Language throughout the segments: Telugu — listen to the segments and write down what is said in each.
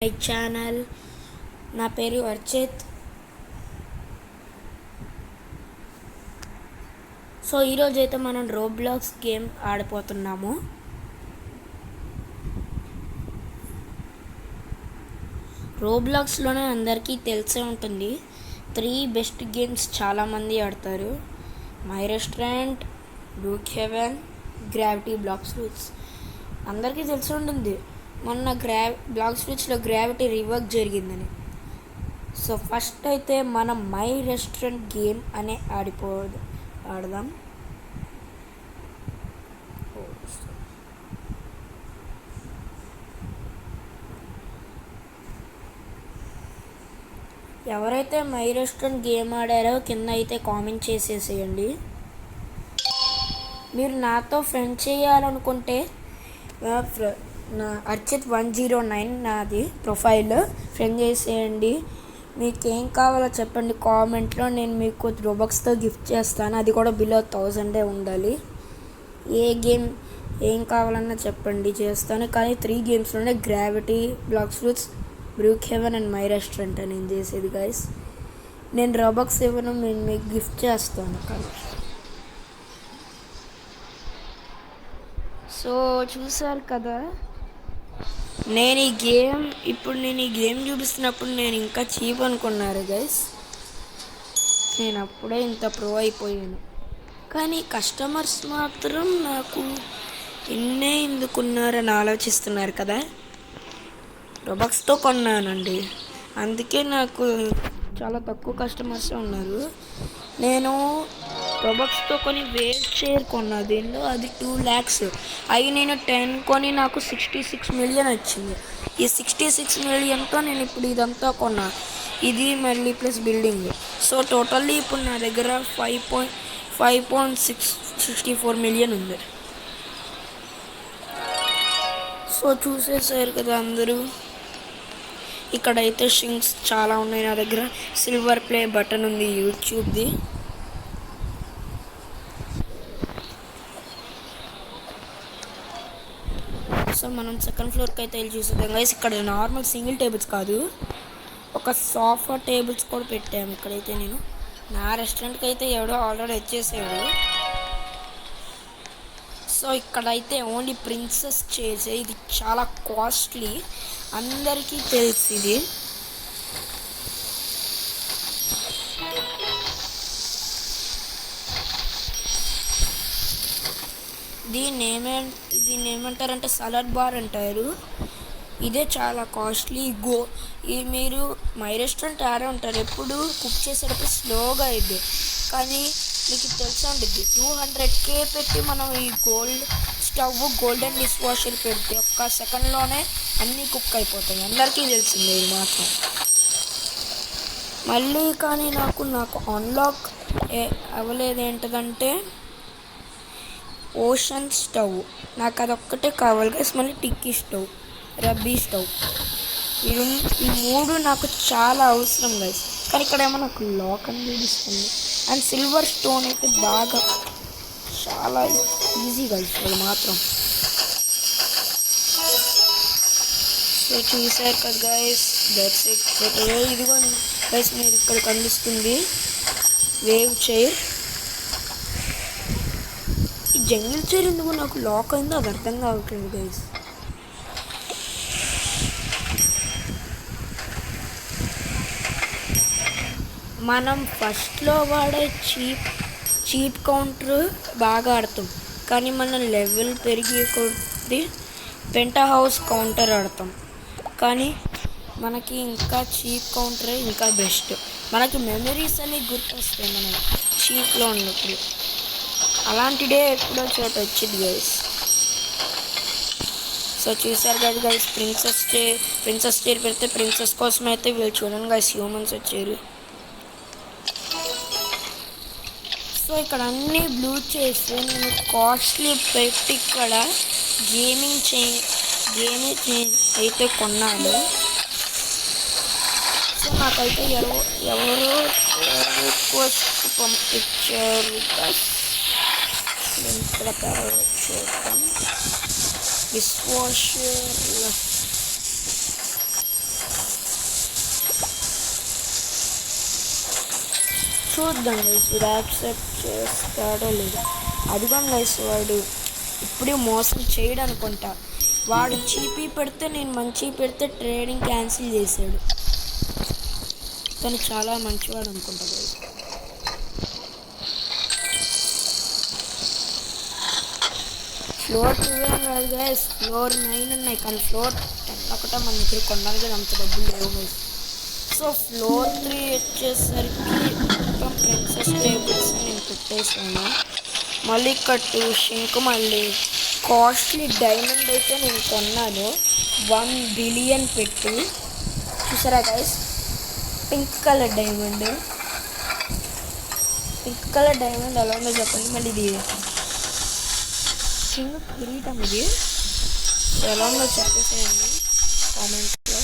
My channel. నా పేరు అర్చిత్. సో ఈరోజు అయితే మనం రోబ్లాక్స్ గేమ్ ఆడిపోతున్నాము. రోబ్లాక్స్లోనే అందరికీ తెలిసే ఉంటుంది, 3 బెస్ట్ గేమ్స్ చాలామంది ఆడతారు. My Restaurant, Brookhaven, gravity Blox Fruits. అందరికీ తెలిసి ఉంటుంది మొన్న బ్లాక్ స్విచ్లో గ్రావిటీ రివర్క్ జరిగిందని. సో ఫస్ట్ అయితే మనం మై రెస్టారెంట్ గేమ్ అనే ఆడదాం. ఎవరైతే మై రెస్టారెంట్ గేమ్ ఆడారో కింద అయితే కామెంట్ చేసేసేయండి. మీరు నాతో ఫ్రెండ్ చేయాలనుకుంటే నా అర్చిత్ 109 నాది ప్రొఫైల్, ఫ్రెండ్ చేసేయండి. మీకు ఏం కావాలో చెప్పండి కామెంట్లో, నేను మీకు రోబక్స్తో గిఫ్ట్ చేస్తాను. అది కూడా బిలో 1000 ఉండాలి. ఏ గేమ్ ఏం కావాలన్నా చెప్పండి, చేస్తాను. కానీ 3 గేమ్స్లోనే gravity, Blox Fruits, Brookhaven and My Restaurant నేను చేసేది గైస్. నేను రోబక్స్ ఇవ్వను, నేను మీకు గిఫ్ట్ చేస్తాను. సో చూసారు కదా, నేను ఈ గేమ్ చూపిస్తున్నప్పుడు నేను ఇంకా చీప్ అనుకున్నారు గైస్. నేను అప్పుడే ఇంత ప్రో అయిపోయాను. కానీ కస్టమర్స్ మాత్రం నాకు ఎందుకున్నారని ఆలోచిస్తున్నారు కదా. రోబక్స్తో కొన్నానండి, అందుకే నాకు చాలా తక్కువ కస్టమర్స్ ఉన్నారు. నేను రోబక్స్తో కొని వేవ్ చైర్ కొన్నా, దీనిలో అది 2 lakhs. అవి నేను 10 కొని నాకు 66 million వచ్చింది. ఈ 66 millionతో నేను ఇప్పుడు ఇదంతా కొన్నా, ఇది మళ్ళీ ప్లస్ బిల్డింగ్. సో టోటల్లీ ఇప్పుడు నా దగ్గర 5.64 million ఉంది. సో చూసేసారు కదా అందరూ. ఇక్కడైతే స్ట్రింగ్స్ చాలా ఉన్నాయి నా దగ్గర. సిల్వర్ ప్లే బటన్ ఉంది యూట్యూబ్ది. సో మనం సెకండ్ ఫ్లోర్కి అయితే వెళ్ళి చూసేద్దాం గైస్. ఇక్కడ నార్మల్ సింగిల్ టేబుల్స్ కాదు, ఒక సోఫా టేబుల్స్ కూడా పెట్టాము ఇక్కడైతే. నేను నా రెస్టారెంట్కి అయితే ఎవడో ఆల్రెడీ వచ్చేసాడు. సో ఇక్కడైతే ఓన్లీ ప్రిన్సెస్ చైర్స్, ఇది చాలా కాస్ట్లీ, అందరికీ తెలుసు ఇది. దీన్ని ఏమంటారంటే సలాడ్ బార్ అంటారు. ఇదే చాలా కాస్ట్లీ. ఇది మీరు మై రెస్టారెంట్ ఆడే ఉంటారు, ఎప్పుడు కుక్ చేసేటప్పుడు స్లోగా అయింది. కానీ మీకు తెలిసి ఉంటుంది 200K పెట్టి మనం ఈ గోల్డెన్ డిష్ వాషర్ పెడితే 1 సెకండ్లోనే అన్నీ కుక్ అయిపోతాయి. అందరికీ తెలిసిందే ఇది మాత్రం. మళ్ళీ కానీ నాకు అన్లాక్ అవ్వలేదు ఏంటంటే ఓషన్ స్టవ్. నాకు అదొక్కటే కావాలి గైస్. మళ్ళీ టిక్కీ స్టవ్, రబ్బీ స్టవ్, ఈ 3 నాకు చాలా అవసరం గైస్. కానీ ఇక్కడ ఏమో నాకు లాక్ అని చూపిస్తుంది. అండ్ సిల్వర్ స్టోన్ అయితే బాగా చాలా ఈజీ గైస్ అది మాత్రం. సో చూసారు కదా గైస్, దట్స్ ఇట్. ఇదిగో గైస్, మీరు ఇక్కడ కనిపిస్తుంది వేవ్ చైర్. ఈ జంగిల్ చైర్ ఎందుకు నాకు లాక్ అయిందో అది అర్థం కావట్లేదు గైస్. మనం ఫస్ట్లో వాడే చీప్ కౌంటర్ బాగా ఆడతాం, కానీ మనం లెవెల్ పెరిగే కొద్దీ పెంటా హౌస్ కౌంటర్ ఆడతాం. కానీ మనకి ఇంకా చీప్ కౌంటరే ఇంకా బెస్ట్. మనకి మెమరీస్ అన్నీ గుర్తొస్తాయి మనం చీప్లో ఉన్నప్పుడు. అలాంటి డే ఎప్పుడో చోట వచ్చింది గైస్. సో చూసారు కదా గైస్, ప్రిన్సెస్ చైర్ పెడితే ప్రిన్సెస్ కోసం అయితే వీళ్ళు చూడండి గైస్ హ్యూమన్స్ వచ్చారు. సో ఇక్కడ అన్నీ బ్లూ చైర్స్ నేను కాస్ట్లీ పెట్టి ఇక్కడ గేమింగ్ అయితే కొన్నాను. సో నాకైతే ఎవరో రిక్వెస్ట్ పంపించారు. ఇక్కడ చూద్దాం. డిష్ వాషర్ చూద్దాం గైస్ వీడు యాక్సెప్ట్ చేస్తాడో లేదో. అదిగో గైస్ వాడు ఇప్పుడే మోసం చేయడు అనుకుంటా. వాడు చీపీ పెడితే నేను మంచి పెడితే ట్రేడింగ్ క్యాన్సిల్ చేశాడు. తను చాలా మంచివాడు అనుకుంటా గైస్. ఫ్లోర్ 2 కాదు గైస్, ఫ్లోర్ 9 ఉన్నాయి. కానీ ఫ్లోర్ 10 ఒకటే మన దగ్గర కొనడానికి అంత డబ్బులు లేవు గైస్. సో ఫ్లోర్ 3 వచ్చేసరికి మొత్తం ప్రిన్సెస్ టేబుల్స్ నేను పెట్టేసాను. మళ్ళీ ఇక్కడ 2 షింక్, మళ్ళీ కాస్ట్లీ డైమండ్ అయితే నేను కొన్నాను 1 బిలియన్ పెట్టి. చూసారా గైస్, పింక్ కలర్ డైమండ్ ఎలా ఉందో చెప్పండి. మళ్ళీ ఇది కింగ్ కిరీటం, ఇది ఎలా ఉందో చెప్పేసేయండి కామెంట్లో.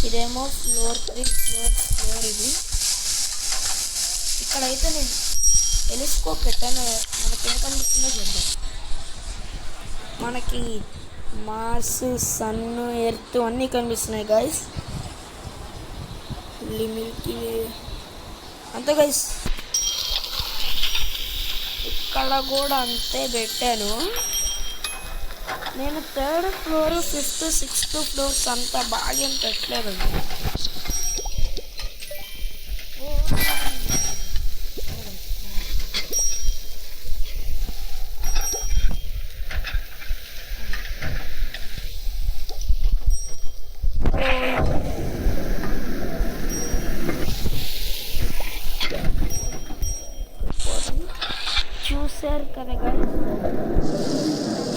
ఇదేమో ఫ్లోర్ 3 ఫ్లోర్ ఇది. ఇక్కడైతే నేను టెలిస్కోప్ పెట్టాను. మనకి ఏం కనిపిస్తుందో చూద్దాం. మనకి మార్స్, సన్, ఎర్త్ అన్నీ కనిపిస్తున్నాయి గైస్. మిల్కీ వే అంతే గైస్. ఇక్కడ కూడా అంతే పెట్టాను నేను. 3rd floor, 5th, 6th floors అంతా బాగా ఏం పెట్టలేదండి. చూసారు కదా గైస్,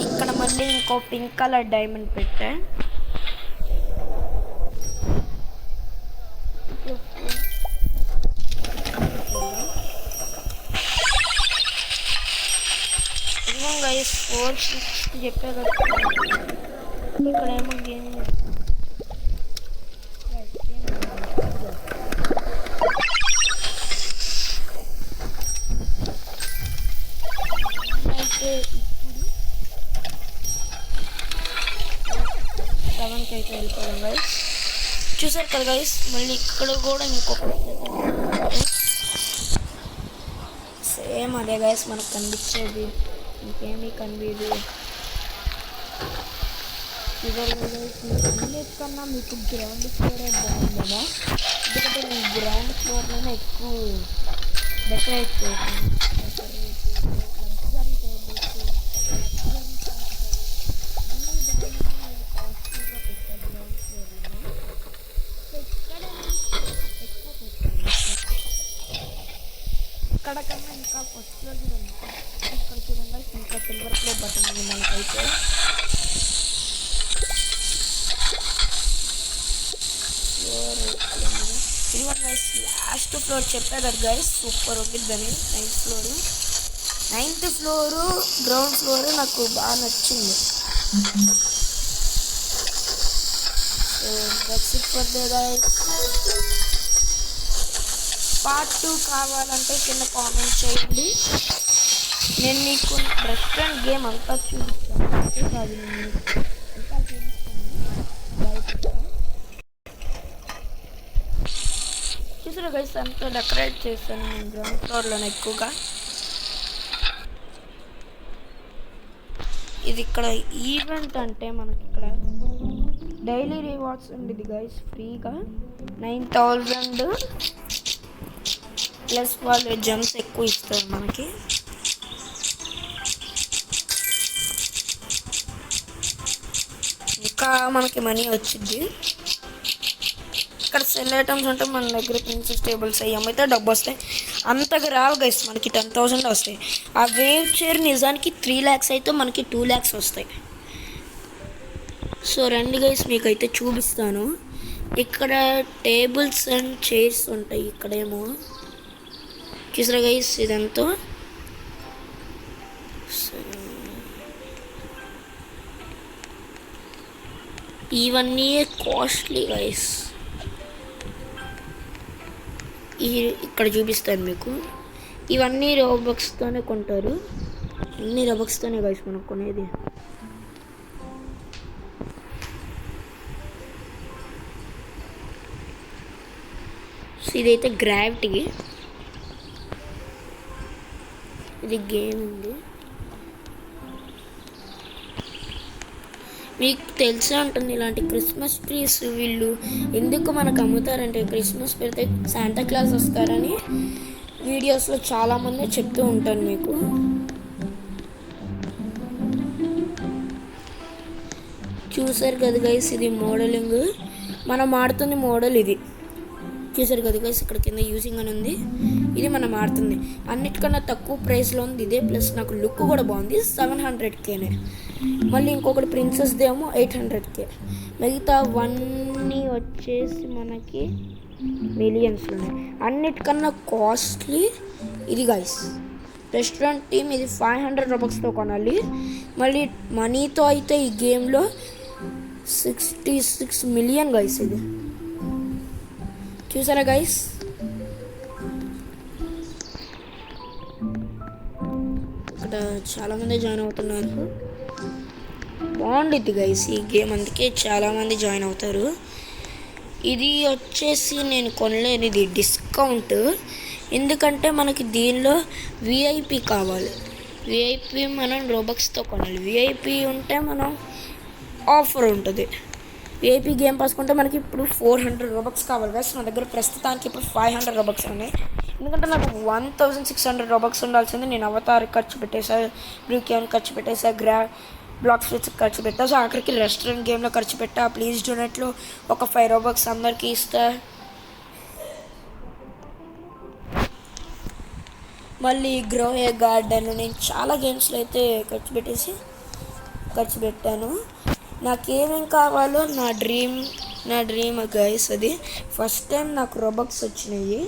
ఇక్కడ మళ్ళీ ఇంకో పింక్ కలర్ డైమండ్ పెట్టా. ఇదిగో గైస్ 4 6 చెప్పే కదా. ఇక్కడేమో గేమ్ అయితే ఇప్పుడు 7కి అయితే వెళ్ళిపోయాం గైస్. చూసారు కదా గైస్, మళ్ళీ ఇక్కడ కూడా ఇంకొక సేమ్ అదే గైస్ మనకు కనిపించేది, ఇంకేమీ కనిపించదు. అన్నిటికన్నా మీకు గ్రౌండ్ ఫ్లోరే బాగుంది కదా, ఎందుకంటే నేను గ్రౌండ్ ఫ్లోర్లోనే ఎక్కువ డెకరేట్ చేసాను. ఇక్కడ కన్నా ఇంకా ఫస్ట్ ఫ్లోర్ కూడా ఉంది. ఇక్కడ చూడంగా ఇంకా సిల్వర్ ప్లే బటన్ ఉంది మనకైతే. ఇది వన్ గైస్ లాస్ట్ ఫ్లోర్ చెప్పా కదా గైస్, సూపర్ ఉంటుందని. 9th ఫ్లోరు గ్రౌండ్ ఫ్లోర్ నాకు బాగా నచ్చింది. That's it for the guys. Part 2 కావాలంటే కింద కామెంట్ చేయండి. నేను మీకు రెస్టారెంట్ గేమ్ అంతా చూపిస్తాను. కాదు నేను ఇంకా చూపిస్తాను. చూసారా గైస్, అంతా డెకరేట్ చేస్తాను నేను గ్రౌండ్ ఫ్లోర్లోనే ఎక్కువగా. ఇది ఇక్కడ ఈవెంట్ అంటే మనకి ఇక్కడ డైలీ రివార్డ్స్ ఉండేది గైస్ ఫ్రీగా 9000 ప్లస్ వాళ్ళు జంప్స్ ఎక్కువ ఇస్తారు మనకి. ఇంకా మనకి మనీ వచ్చింది. ఇక్కడ సెల్ ఐటమ్స్ అంటే మన దగ్గర ప్రిన్సెస్ టేబుల్స్ అయ్యామైతే డబ్బు వస్తాయి. అంతగా రావు గైస్, మనకి 10,000 వస్తాయి. ఆ వేవ్ చైర్ నిజానికి 3 lakhs అయితే మనకి 2 lakhs వస్తాయి. సో రండి గైస్ మీకైతే చూపిస్తాను. ఇక్కడ టేబుల్స్ అండ్ చైర్స్ ఉంటాయి. ఇక్కడేమో చూసారా గైస్ ఇదంతా. ఇవన్నీ కాస్ట్లీ గైస్. ఇక్కడ చూపిస్తాను మీకు. ఇవన్నీ రోబక్స్తోనే కొంటారు. అన్ని రోబక్స్తోనే గైస్ మనం కొనేది. ఇదైతే గ్రావిటీ, ఇది గేమ్ ఉంది. మీకు తెలిసే ఉంటుంది ఇలాంటి క్రిస్మస్ ట్రీస్ వీళ్ళు ఎందుకు మనకు అమ్ముతారంటే క్రిస్మస్ పెడితే శాంటా క్లాస్ వస్తారని వీడియోస్లో చాలామంది చెప్తూ ఉంటాను మీకు. చూసారు కదా గైస్, ఇది మోడలింగ్, మనం ఆడుతుంది మోడల్. ఇది చూసారు కదా గైస్, ఇక్కడ కింద యూజింగ్ అని ఉంది. ఇది మనం ఆడుతుంది అన్నిటికన్నా తక్కువ ప్రైస్లో ఉంది ఇదే. ప్లస్ నాకు లుక్ కూడా బాగుంది. 700Kనే. మళ్ళీ ఇంకొకటి ప్రిన్సెస్దేమో 800K. మిగతా 1 వచ్చేసి మనకి మిలియన్స్లోనే. అన్నిటికన్నా కాస్ట్లీ ఇది గైస్, రెస్టారెంట్ టీమ్. ఇది 500 రూపీస్తో కొనాలి. మళ్ళీ మనీతో అయితే ఈ గేమ్లో 66 మిలియన్ గైస్. ఇది చూసారా గైస్, ఇక్కడ చాలామంది జాయిన్ అవుతున్నారు. బాగుండిద్ది గైస్ ఈ గేమ్, అందుకే చాలామంది జాయిన్ అవుతారు. ఇది వచ్చేసి నేను కొనలేను, ఇది డిస్కౌంట్. ఎందుకంటే మనకి దీనిలో విఐపి కావాలి. విఐపి మనం రోబక్స్తో కొనాలి. విఐపి ఉంటే మనం ఆఫర్ ఉంటుంది. విఐపి గేమ్ పాస్ కొంటే మనకి ఇప్పుడు 400 రూబక్స్ కావాలి గైస్. నా దగ్గర ప్రస్తుతానికి ఇప్పుడు 500 రూబక్స్ ఉన్నాయి. ఎందుకంటే నాకు 1600 రూబక్స్ ఉండాల్సింది. నేను అవతార్ ఖర్చు పెట్టేసా, బ్రూకియాన్ ఖర్చు పెట్టేసా, బ్లాక్ ఫ్రిట్స్ ఖర్చు పెట్టా. సో ఆఖరికి రెస్టారెంట్ గేమ్లో ఖర్చు పెట్టా. ప్లీజ్ డొనేట్లో ఒక 5 రూబక్స్ అందరికీ ఇస్తా. మళ్ళీ గ్రో ఏ గార్డెన్, నేను చాలా గేమ్స్లో అయితే ఖర్చు పెట్టాను. నాకేమేం కావాలో నా డ్రీమ్ గైస్. అది ఫస్ట్ టైం నాకు రోబక్స్ వచ్చినాయి.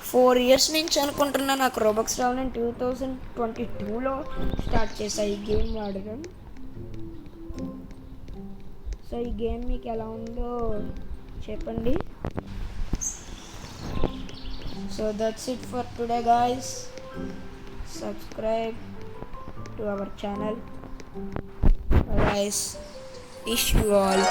4 years నుంచి అనుకుంటున్నా నాకు రోబక్స్ రావాలని. 2022లో స్టార్ట్ చేశా ఈ గేమ్ వాడడం. సో ఈ గేమ్ మీకు ఎలా ఉందో చెప్పండి. So that's it for today guys. Subscribe to our channel. Guys, wish you all